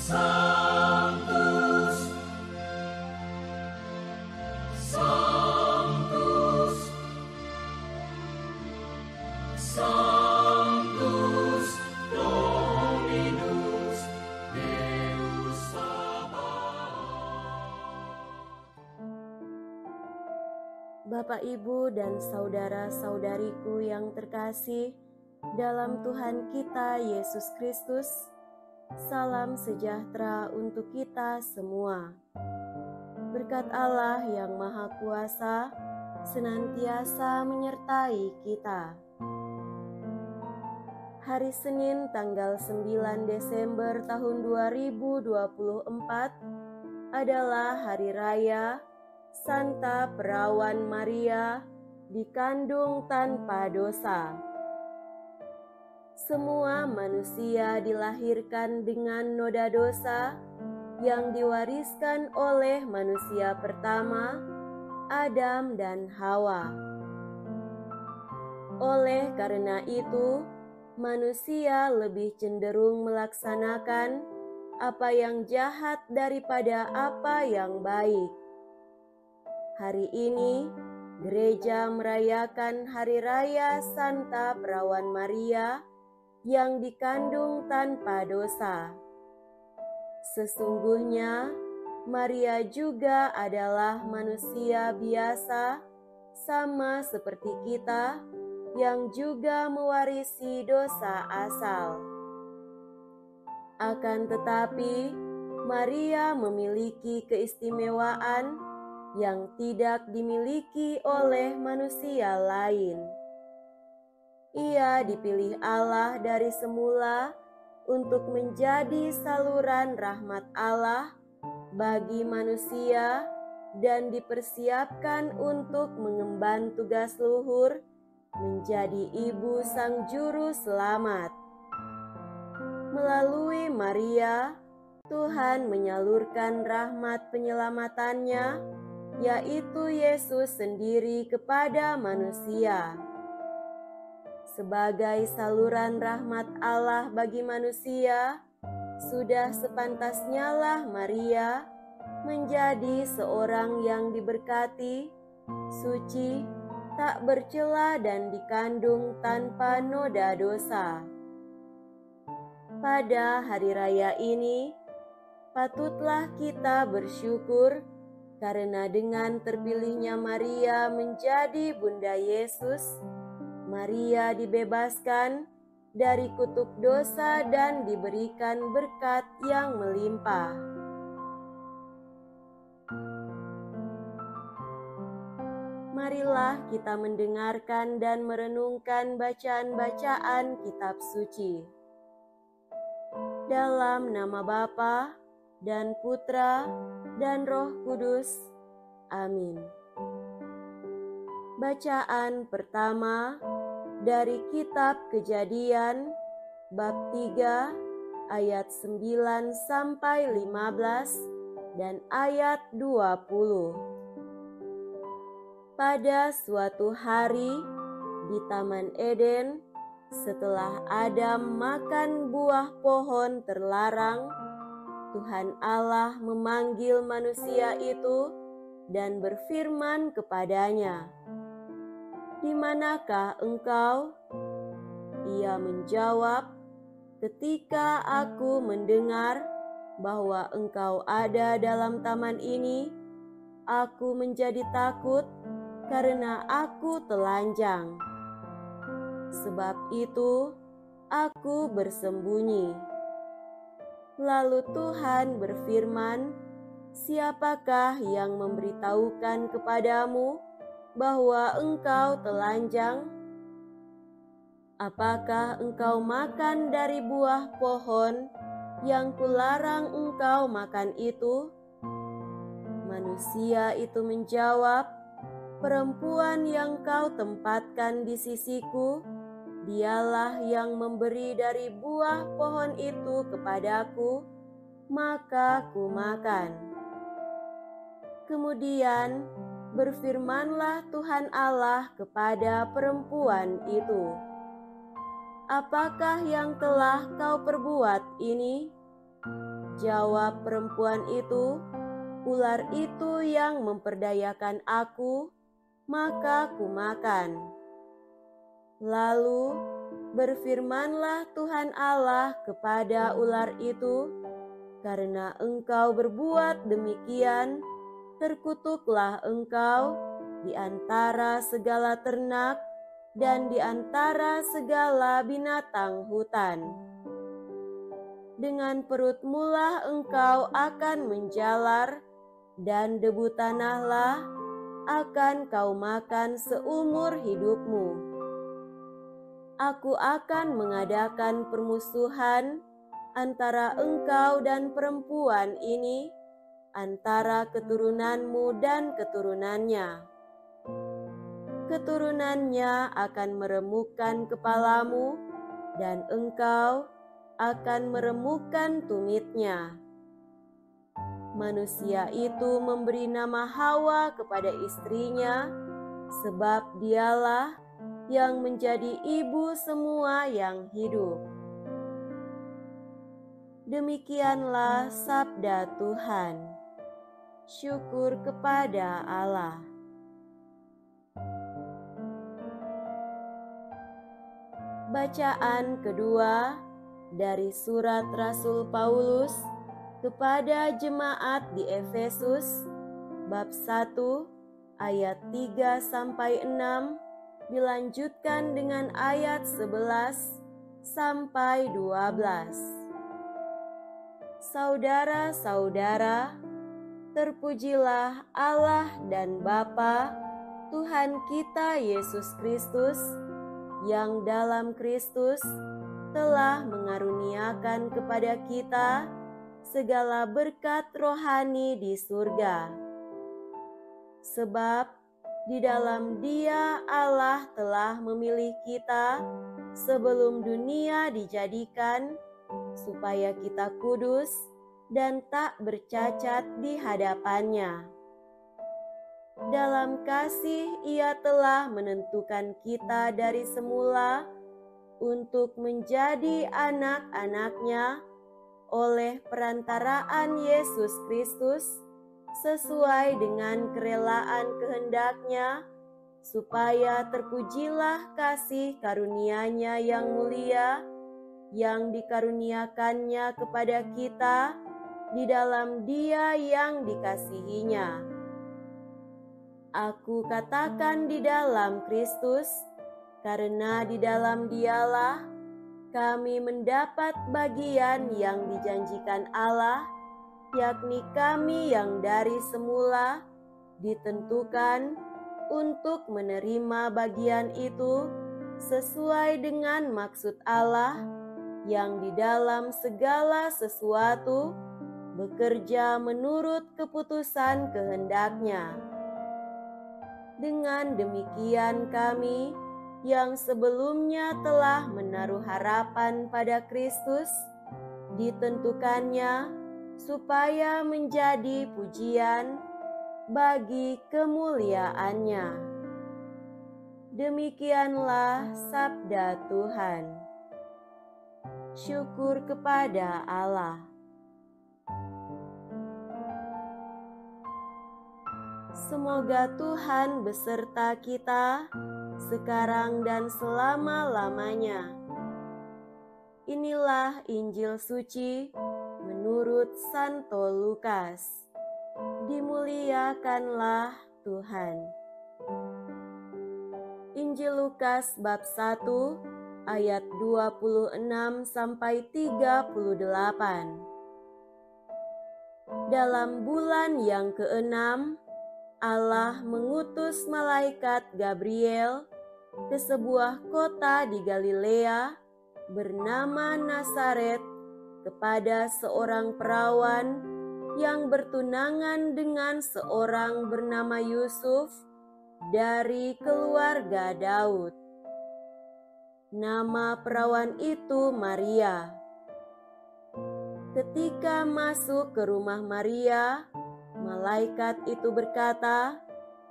Sanctus, Sanctus, Sanctus Dominus Deus Sabaoth. Bapak, Ibu, dan saudara-saudariku yang terkasih dalam Tuhan kita Yesus Kristus, salam sejahtera untuk kita semua. Berkat Allah yang Maha Kuasa senantiasa menyertai kita. Hari Senin tanggal 9 Desember tahun 2024 adalah Hari Raya Santa Perawan Maria dikandung tanpa dosa. Semua manusia dilahirkan dengan noda dosa yang diwariskan oleh manusia pertama, Adam dan Hawa. Oleh karena itu, manusia lebih cenderung melaksanakan apa yang jahat daripada apa yang baik. Hari ini, gereja merayakan Hari Raya Santa Perawan Maria yang dikandung tanpa dosa. Sesungguhnya, Maria juga adalah manusia biasa, sama seperti kita, yang juga mewarisi dosa asal. Akan tetapi, Maria memiliki keistimewaan yang tidak dimiliki oleh manusia lain. Ia dipilih Allah dari semula untuk menjadi saluran rahmat Allah bagi manusia dan dipersiapkan untuk mengemban tugas luhur menjadi ibu sang juru selamat. Melalui Maria, Tuhan menyalurkan rahmat penyelamatannya, yaitu Yesus sendiri kepada manusia. Sebagai saluran rahmat Allah bagi manusia, sudah sepantasnya lah Maria menjadi seorang yang diberkati, suci, tak bercela dan dikandung tanpa noda dosa. Pada hari raya ini, patutlah kita bersyukur karena dengan terpilihnya Maria menjadi Bunda Yesus, Maria dibebaskan dari kutuk dosa dan diberikan berkat yang melimpah. Marilah kita mendengarkan dan merenungkan bacaan-bacaan kitab suci. Dalam nama Bapa dan Putra dan Roh Kudus. Amin. Bacaan pertama dari kitab Kejadian bab 3 ayat 9 sampai 15 dan ayat 20. Pada suatu hari di Taman Eden, setelah Adam makan buah pohon terlarang, Tuhan Allah memanggil manusia itu dan berfirman kepadanya, "Di manakah engkau?" Ia menjawab, "Ketika aku mendengar bahwa engkau ada dalam taman ini, aku menjadi takut karena aku telanjang. Sebab itu, aku bersembunyi." Lalu Tuhan berfirman, "Siapakah yang memberitahukan kepadamu bahwa engkau telanjang? Apakah engkau makan dari buah pohon yang kularang engkau makan itu?" Manusia itu menjawab, "Perempuan yang kau tempatkan di sisiku, dialah yang memberi dari buah pohon itu kepadaku, maka ku makan." Kemudian berfirmanlah Tuhan Allah kepada perempuan itu, "Apakah yang telah kau perbuat ini?" Jawab perempuan itu, "Ular itu yang memperdayakan aku, maka kumakan." Lalu berfirmanlah Tuhan Allah kepada ular itu, "Karena engkau berbuat demikian, terkutuklah engkau di antara segala ternak dan di antara segala binatang hutan. Dengan perutmulah engkau akan menjalar, dan debu tanahlah akan kau makan seumur hidupmu. Aku akan mengadakan permusuhan antara engkau dan perempuan ini, antara keturunanmu dan keturunannya. Keturunannya akan meremukkan kepalamu, dan engkau akan meremukkan tumitnya." Manusia itu memberi nama Hawa kepada istrinya, sebab dialah yang menjadi ibu semua yang hidup. Demikianlah sabda Tuhan. Syukur kepada Allah. Bacaan kedua dari surat Rasul Paulus kepada jemaat di Efesus, bab 1 ayat 3-6, dilanjutkan dengan ayat 11 sampai 12. Saudara-saudara, terpujilah Allah dan Bapa Tuhan kita Yesus Kristus, yang dalam Kristus telah mengaruniakan kepada kita segala berkat rohani di surga. Sebab di dalam Dia Allah telah memilih kita sebelum dunia dijadikan, supaya kita kudus dan tak bercacat di hadapan-Nya. Dalam kasih Ia telah menentukan kita dari semula untuk menjadi anak-anak-Nya oleh perantaraan Yesus Kristus, sesuai dengan kerelaan kehendak-Nya, supaya terpujilah kasih karunia-Nya yang mulia, yang dikaruniakannya kepada kita di dalam Dia yang dikasihi-Nya. Aku katakan di dalam Kristus, karena di dalam Dialah kami mendapat bagian yang dijanjikan Allah, yakni kami yang dari semula ditentukan untuk menerima bagian itu sesuai dengan maksud Allah yang di dalam segala sesuatu bekerja menurut keputusan kehendak-Nya. Dengan demikian kami yang sebelumnya telah menaruh harapan pada Kristus, ditentukannya supaya menjadi pujian bagi kemuliaan-Nya. Demikianlah sabda Tuhan. Syukur kepada Allah. Semoga Tuhan beserta kita sekarang dan selama-lamanya. Inilah Injil suci menurut Santo Lukas. Dimuliakanlah Tuhan. Injil Lukas bab 1 ayat 26 sampai 38. Dalam bulan yang ke-6, Allah mengutus malaikat Gabriel ke sebuah kota di Galilea bernama Nazaret kepada seorang perawan yang bertunangan dengan seorang bernama Yusuf dari keluarga Daud. Nama perawan itu Maria. Ketika masuk ke rumah Maria, malaikat itu berkata,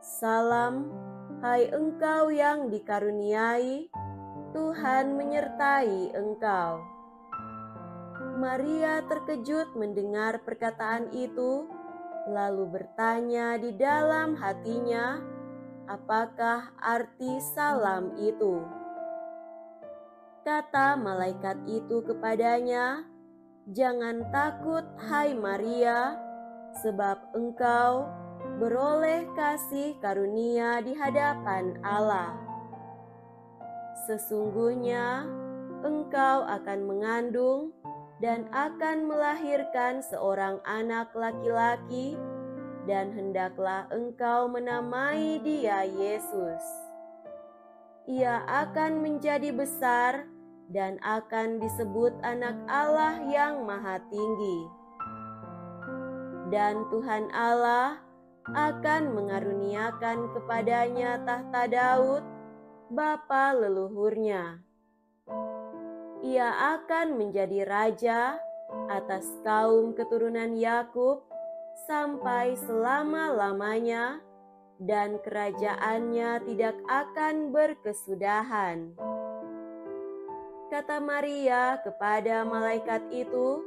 "Salam, hai engkau yang dikaruniai, Tuhan menyertai engkau." Maria terkejut mendengar perkataan itu, lalu bertanya di dalam hatinya, apakah arti salam itu? Kata malaikat itu kepadanya, "Jangan takut, hai Maria, sebab engkau beroleh kasih karunia di hadapan Allah. Sesungguhnya engkau akan mengandung dan akan melahirkan seorang anak laki-laki, dan hendaklah engkau menamai dia Yesus. Ia akan menjadi besar dan akan disebut Anak Allah yang Maha Tinggi. Dan Tuhan Allah akan mengaruniakan kepadanya tahta Daud, bapa leluhurnya. Ia akan menjadi raja atas kaum keturunan Yakub sampai selama-lamanya, dan kerajaannya tidak akan berkesudahan." Kata Maria kepada malaikat itu,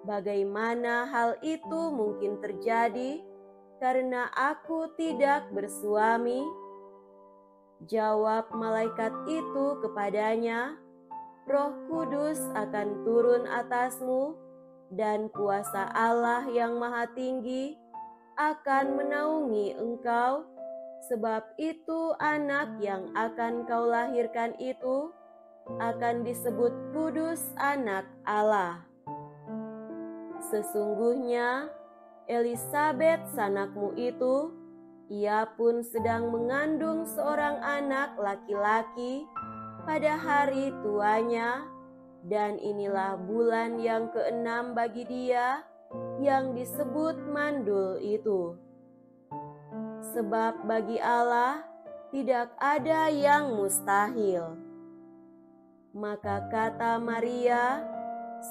"Bagaimana hal itu mungkin terjadi karena aku tidak bersuami?" Jawab malaikat itu kepadanya, "Roh Kudus akan turun atasmu, dan kuasa Allah yang Maha Tinggi akan menaungi engkau. Sebab itu anak yang akan kau lahirkan itu akan disebut kudus Anak Allah. Sesungguhnya Elisabet sanakmu itu, ia pun sedang mengandung seorang anak laki-laki pada hari tuanya, dan inilah bulan yang ke-6 bagi dia yang disebut mandul itu. Sebab bagi Allah tidak ada yang mustahil." Maka kata Maria,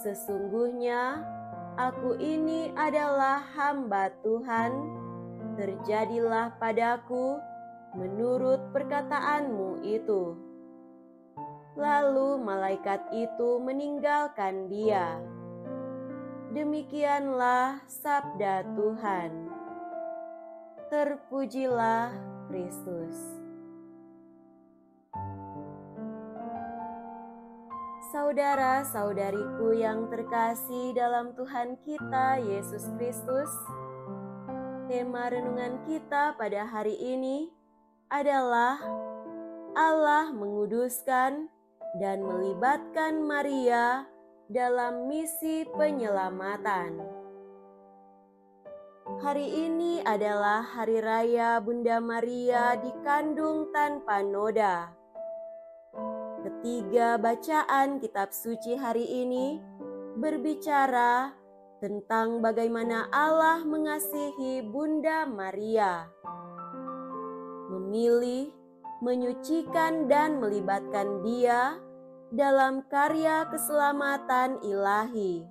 "Sesungguhnya aku ini adalah hamba Tuhan, terjadilah padaku menurut perkataanmu itu." Lalu malaikat itu meninggalkan dia. Demikianlah sabda Tuhan. Terpujilah Kristus. Saudara-saudariku yang terkasih dalam Tuhan kita Yesus Kristus, tema renungan kita pada hari ini adalah Allah menguduskan dan melibatkan Maria dalam misi penyelamatan. Hari ini adalah hari raya Bunda Maria dikandung tanpa noda. Ketiga bacaan kitab suci hari ini berbicara tentang bagaimana Allah mengasihi Bunda Maria, memilih, menyucikan dan melibatkan dia dalam karya keselamatan ilahi.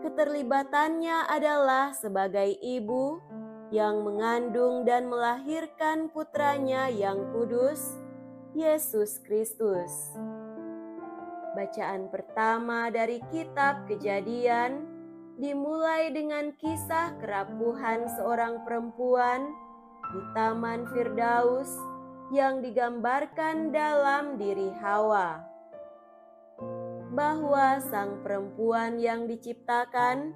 Keterlibatannya adalah sebagai ibu yang mengandung dan melahirkan putranya yang kudus, Yesus Kristus. Bacaan pertama dari kitab Kejadian dimulai dengan kisah kerapuhan seorang perempuan di Taman Firdaus yang digambarkan dalam diri Hawa, bahwa sang perempuan yang diciptakan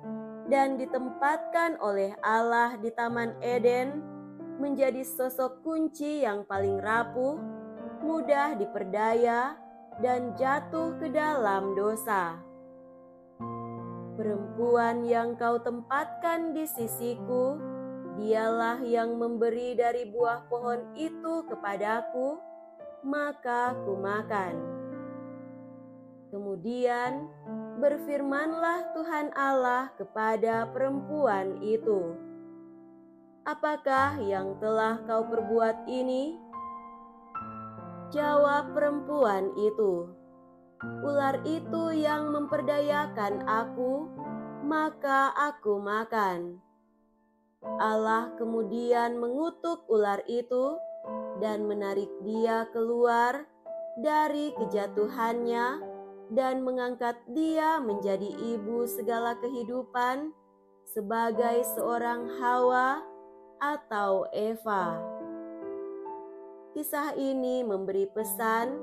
dan ditempatkan oleh Allah di Taman Eden menjadi sosok kunci yang paling rapuh, mudah diperdaya, dan jatuh ke dalam dosa. "Perempuan yang kau tempatkan di sisiku, dialah yang memberi dari buah pohon itu kepadaku, maka kumakan." Kemudian berfirmanlah Tuhan Allah kepada perempuan itu, "Apakah yang telah kau perbuat ini?" Jawab perempuan itu, "Ular itu yang memperdayakan aku, maka aku makan." Allah kemudian mengutuk ular itu dan menarik dia keluar dari kejatuhannya dan mengangkat dia menjadi ibu segala kehidupan sebagai seorang Hawa atau Eva. Kisah ini memberi pesan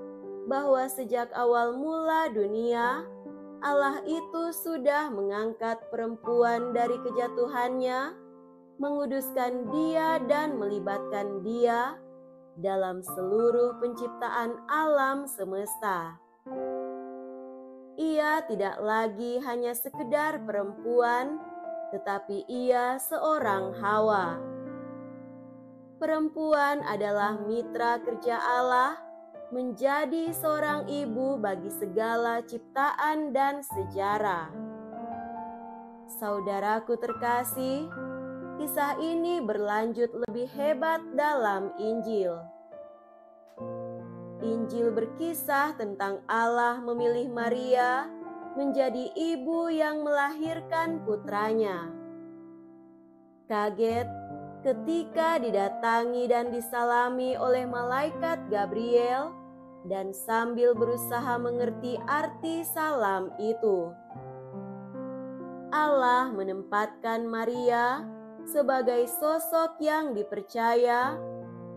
bahwa sejak awal mula dunia, Allah itu sudah mengangkat perempuan dari kejatuhannya, menguduskan dia dan melibatkan dia dalam seluruh penciptaan alam semesta. Ia tidak lagi hanya sekedar perempuan, tetapi ia seorang Hawa. Perempuan adalah mitra kerja Allah, menjadi seorang ibu bagi segala ciptaan dan sejarah. Saudaraku terkasih, kisah ini berlanjut lebih hebat dalam Injil. Injil berkisah tentang Allah memilih Maria menjadi ibu yang melahirkan putranya. Kaget ketika didatangi dan disalami oleh malaikat Gabriel, dan sambil berusaha mengerti arti salam itu, Allah menempatkan Maria sebagai sosok yang dipercaya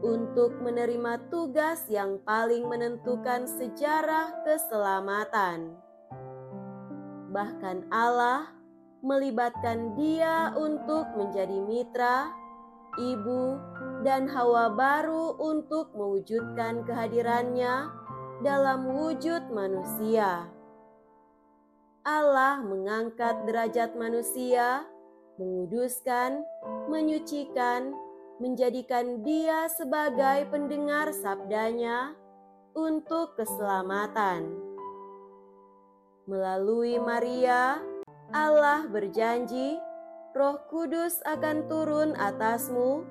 untuk menerima tugas yang paling menentukan sejarah keselamatan. Bahkan Allah melibatkan dia untuk menjadi mitra, ibu, dan Hawa baru untuk mewujudkan kehadirannya dalam wujud manusia. Allah mengangkat derajat manusia, menguduskan, menyucikan, menjadikan dia sebagai pendengar sabdanya untuk keselamatan. Melalui Maria, Allah berjanji Roh Kudus akan turun atasmu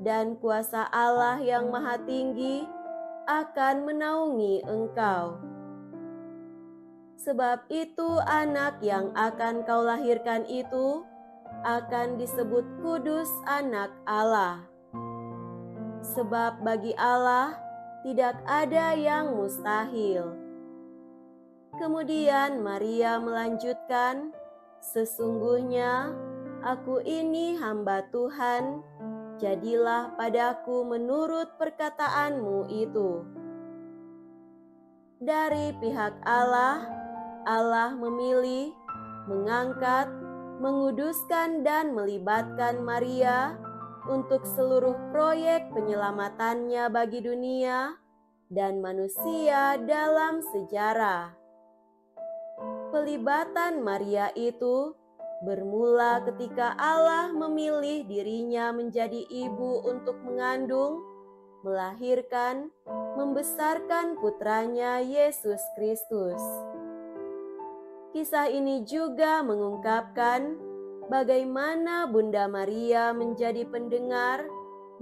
dan kuasa Allah yang Maha Tinggi akan menaungi engkau. Sebab itu anak yang akan kau lahirkan itu akan disebut kudus anak Allah. Sebab bagi Allah tidak ada yang mustahil. Kemudian Maria melanjutkan, "Sesungguhnya aku ini hamba Tuhan, jadilah padaku menurut perkataanmu itu." Dari pihak Allah, Allah memilih, mengangkat, menguduskan dan melibatkan Maria untuk seluruh proyek penyelamatannya bagi dunia dan manusia dalam sejarah. Pelibatan Maria itu bermula ketika Allah memilih dirinya menjadi ibu untuk mengandung, melahirkan, membesarkan putranya Yesus Kristus. Kisah ini juga mengungkapkan bagaimana Bunda Maria menjadi pendengar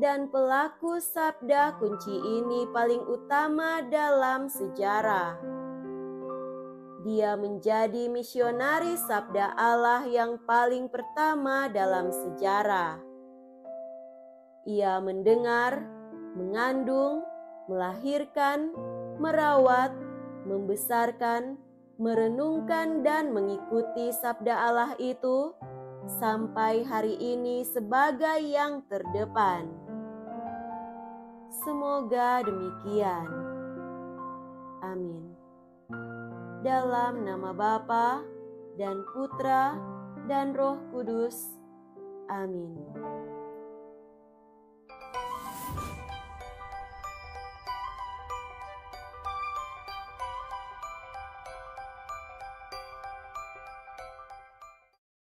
dan pelaku sabda kunci ini paling utama dalam sejarah. Dia menjadi misionaris sabda Allah yang paling pertama dalam sejarah. Ia mendengar, mengandung, melahirkan, merawat, membesarkan, merenungkan dan mengikuti sabda Allah itu sampai hari ini sebagai yang terdepan. Semoga demikian. Amin. Dalam nama Bapa dan Putra dan Roh Kudus. Amin.